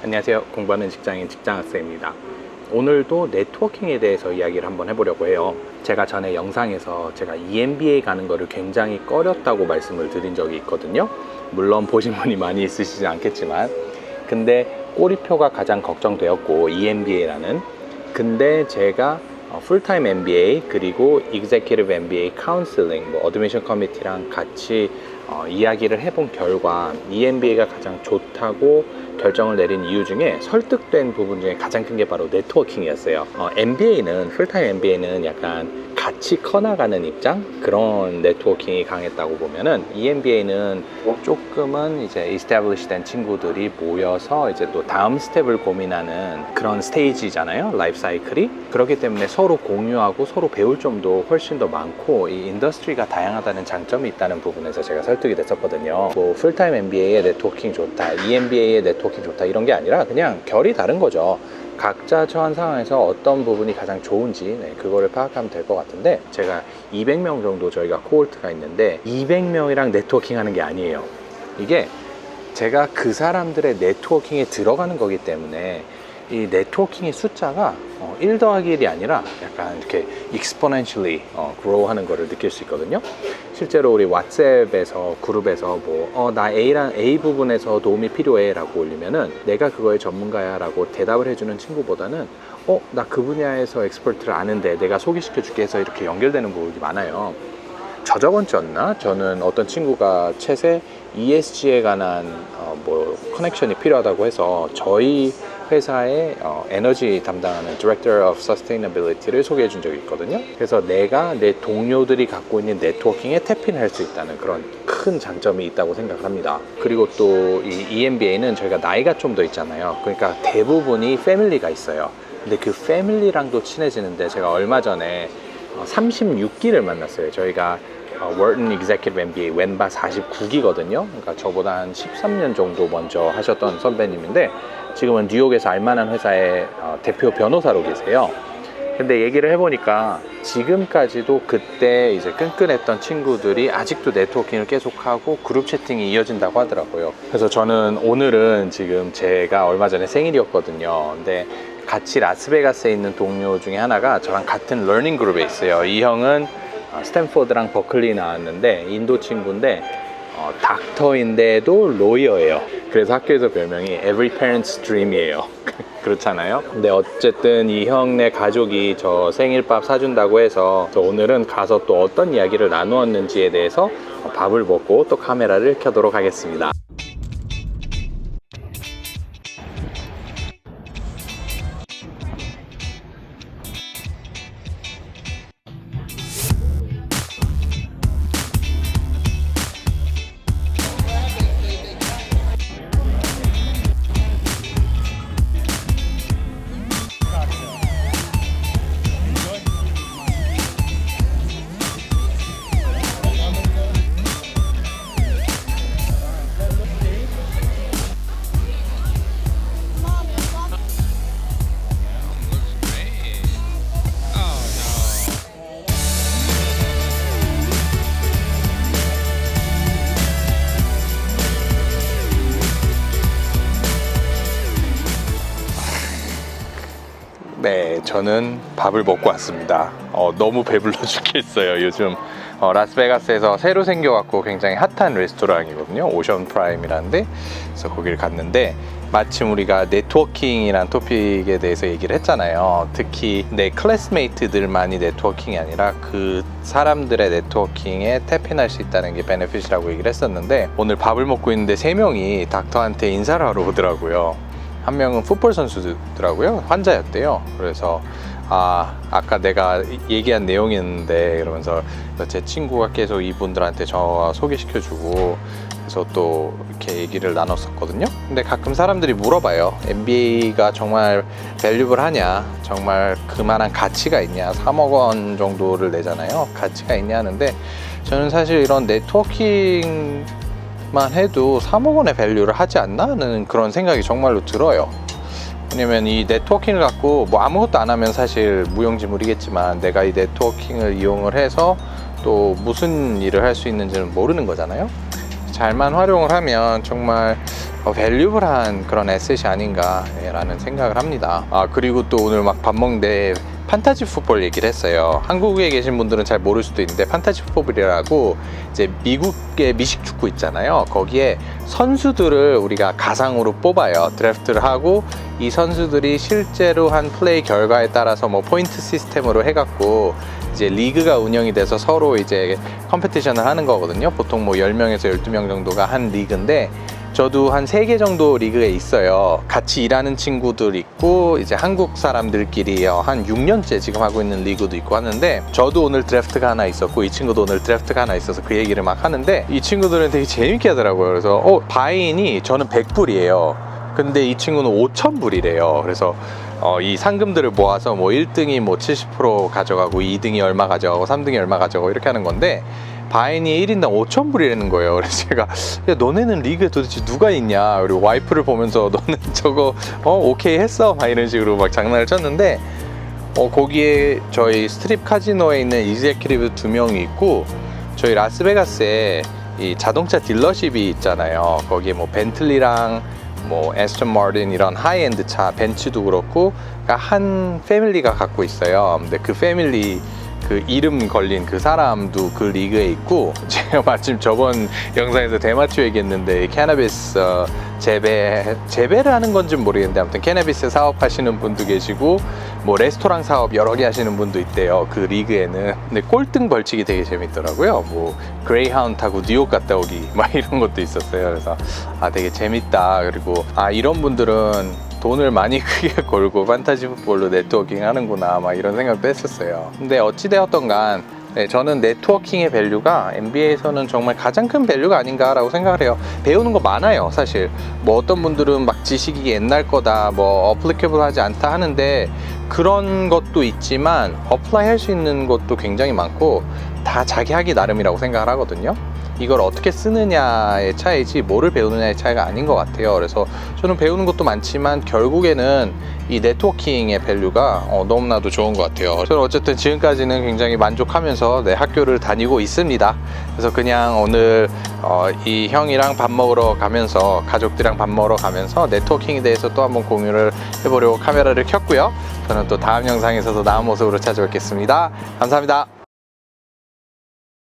안녕하세요. 공부하는 직장인 직장학생입니다. 오늘도 네트워킹에 대해서 이야기를 한번 해보려고 해요. 제가 전에 영상에서 제가 EMBA 가는 거를 굉장히 꺼렸다고 말씀을 드린 적이 있거든요. 물론 보신 분이 많이 있으시지 않겠지만, 근데 꼬리표가 가장 걱정되었고, EMBA라는. 근데 제가 풀타임 MBA 그리고 Executive MBA 카운슬링, 어드미션 커미티랑 같이 이야기를 해본 결과 EMBA가 가장 좋다고 결정을 내린 이유 중에 설득된 부분 중에 가장 큰 게 바로 네트워킹이었어요. MBA는, 풀타임 MBA는 약간 같이 커나가는 입장? 그런 네트워킹이 강했다고 보면은, EMBA는 조금은 이제 established 된 친구들이 모여서 이제 또 다음 스텝을 고민하는 그런 스테이지잖아요, 라이프 사이클이. 그렇기 때문에 서로 공유하고 서로 배울 점도 훨씬 더 많고, 이 인더스트리가 다양하다는 장점이 있다는 부분에서 제가 설득이 됐었거든요. 뭐 풀타임 MBA의 네트워킹 좋다, EMBA의 네트워킹 좋다, 이런 게 아니라 그냥 결이 다른 거죠. 각자 처한 상황에서 어떤 부분이 가장 좋은지, 그거를 파악하면 될 것 같은데, 제가 200명 정도 저희가 코홀트가 있는데 200명이랑 네트워킹 하는 게 아니에요. 이게 제가 그 사람들의 네트워킹에 들어가는 거기 때문에 이 네트워킹의 숫자가 1 더하기 1이 아니라 약간 이렇게 exponentially grow 하는 거를 느낄 수 있거든요. 실제로 우리 왓츠앱에서 그룹에서 나 A 부분에서 도움이 필요해 라고 올리면은 내가 그거의 전문가야 라고 대답을 해주는 친구보다는 나 그 분야에서 엑스퍼트를 아는데 내가 소개시켜 줄게 해서 이렇게 연결되는 부분이 많아요. 저저번 주였나? 저는 어떤 친구가 채세 ESG에 관한 커넥션이 필요하다고 해서 저희 회사의 에너지 담당하는 Director of Sustainability를 소개해 준 적이 있거든요. 그래서 내가 내 동료들이 갖고 있는 네트워킹에 탭인을 할 수 있다는 그런 큰 장점이 있다고 생각을 합니다. 그리고 또 이 EMBA는 저희가 나이가 좀 더 있잖아요. 그러니까 대부분이 패밀리가 있어요. 근데 그 패밀리랑도 친해지는데, 제가 얼마 전에 36기를 만났어요. 저희가 월튼 Executive MBA 웬바 49기거든요. 그러니까 저보다 한 13년 정도 먼저 하셨던 선배님인데, 지금은 뉴욕에서 알만한 회사의 대표 변호사로 계세요. 근데 얘기를 해보니까 지금까지도 그때 이제 끈끈했던 친구들이 아직도 네트워킹을 계속하고 그룹 채팅이 이어진다고 하더라고요. 그래서 저는 오늘은 지금 제가 얼마 전에 생일이었거든요. 근데 같이 라스베가스에 있는 동료 중에 하나가 저랑 같은 러닝 그룹에 있어요. 이 형은 스탠포드랑 버클리 나왔는데 인도 친구인데 닥터인데도 로이어예요. 그래서 학교에서 별명이 Every Parent's Dream이에요. 그렇잖아요. 근데 어쨌든 이 형네 가족이 저 생일밥 사준다고 해서 오늘은 가서 또 어떤 이야기를 나누었는지에 대해서 밥을 먹고 또 카메라를 켜도록 하겠습니다. 네, 저는 밥을 먹고 왔습니다. 너무 배불러 죽겠어요. 요즘 라스베가스에서 새로 생겨갖고 굉장히 핫한 레스토랑이거든요. 오션 프라임이라는데, 그래서 거기를 갔는데 마침 우리가 네트워킹이란 토픽에 대해서 얘기를 했잖아요. 특히 내 클래스메이트들만이 네트워킹이 아니라 그 사람들의 네트워킹에 탭인할 수 있다는 게 베네핏이라고 얘기를 했었는데, 오늘 밥을 먹고 있는데 3명이 닥터한테 인사를 하러 오더라고요. 한 명은 풋볼 선수더라고요. 환자였대요. 그래서 아까 내가 얘기한 내용이었는데, 그러면서 제 친구가 계속 이분들한테 저 소개시켜주고, 그래서 또 이렇게 얘기를 나눴었거든요. 근데 가끔 사람들이 물어봐요. MBA가 정말 밸류블 하냐, 정말 그만한 가치가 있냐, 3억 원 정도를 내잖아요. 가치가 있냐 하는데, 저는 사실 이런 네트워킹 만 해도 3억 원의 밸류를 하지 않나 하는 그런 생각이 정말로 들어요. 왜냐면 이 네트워킹을 갖고 아무것도 안 하면 사실 무용지물이겠지만, 내가 이 네트워킹을 이용을 해서 또 무슨 일을 할 수 있는지는 모르는 거잖아요. 잘만 활용을 하면 정말 밸류블한 그런 에셋이 아닌가라는 생각을 합니다. 그리고 또 오늘 막 밥 먹는데 판타지 풋볼 얘기를 했어요. 한국에 계신 분들은 잘 모를 수도 있는데 판타지 풋볼이라고 이제 미국의 미식 축구 있잖아요. 거기에 선수들을 우리가 가상으로 뽑아요. 드래프트를 하고 이 선수들이 실제로 한 플레이 결과에 따라서 뭐 포인트 시스템으로 해갖고 이제 리그가 운영이 돼서 서로 이제 컴피티션을 하는 거거든요. 보통 뭐 10명에서 12명 정도가 한 리그인데 저도 한 3개 정도 리그에 있어요. 같이 일하는 친구들 있고 이제 한국 사람들끼리 한 6년째 지금 하고 있는 리그도 있고 하는데 저도 오늘 드래프트가 하나 있었고 이 친구도 오늘 드래프트가 하나 있어서 그 얘기를 막 하는데 이 친구들은 되게 재밌게 하더라고요. 그래서 바이인이 저는 100불이에요. 근데 이 친구는 5,000불이래요. 그래서 이 상금들을 모아서 뭐 1등이 뭐 70% 가져가고 2등이 얼마 가져가고 3등이 얼마 가져가고 이렇게 하는 건데 바인이 1인당 5,000불이라는 거예요. 그래서 제가 야, 너네는 리그에 도대체 누가 있냐, 그리고 와이프를 보면서 너는 저거 오케이 했어? 막 이런 식으로 막 장난을 쳤는데 거기에 저희 스트립 카지노에 있는 이제큐티브 2명이 있고 저희 라스베가스에 이 자동차 딜러십이 있잖아요. 거기에 뭐 벤틀리랑 뭐 에스턴 마틴 이런 하이엔드 차 벤츠도 그렇고 한 패밀리가 갖고 있어요. 근데 그 패밀리 그 이름 걸린 그 사람도 그 리그에 있고 제가 마침 저번 영상에서 대마초 얘기했는데 캐나비스 재배를 하는 건지 모르겠는데 아무튼 캐나비스 사업하시는 분도 계시고 뭐 레스토랑 사업 여러 개 하시는 분도 있대요. 그 리그에는. 근데 꼴등 벌칙이 되게 재밌더라고요. 뭐 그레이하운드 타고 뉴욕 갔다 오기 막 이런 것도 있었어요. 그래서 되게 재밌다. 그리고 이런 분들은 돈을 많이 크게 걸고 판타지 풋볼로 네트워킹 하는구나 막 이런 생각도 했었어요. 근데 어찌되었던 간 저는 네트워킹의 밸류가 NBA에서는 정말 가장 큰 밸류가 아닌가 라고 생각을 해요. 배우는 거 많아요. 사실 뭐 어떤 분들은 막 지식이 옛날 거다 뭐 어플리케이블 하지 않다 하는데 그런 것도 있지만 어플라이 할 수 있는 것도 굉장히 많고 다 자기 하기 나름이라고 생각을 하거든요. 이걸 어떻게 쓰느냐의 차이지 뭐를 배우느냐의 차이가 아닌 것 같아요. 그래서 저는 배우는 것도 많지만 결국에는 이 네트워킹의 밸류가 너무나도 좋은 것 같아요. 저는 어쨌든 지금까지는 굉장히 만족하면서 학교를 다니고 있습니다. 그래서 그냥 오늘 이 형이랑 밥 먹으러 가면서 가족들이랑 밥 먹으러 가면서 네트워킹에 대해서 또 한번 공유를 해보려고 카메라를 켰고요. 저는 또 다음 영상에서도 나은 모습으로 찾아뵙겠습니다. 감사합니다.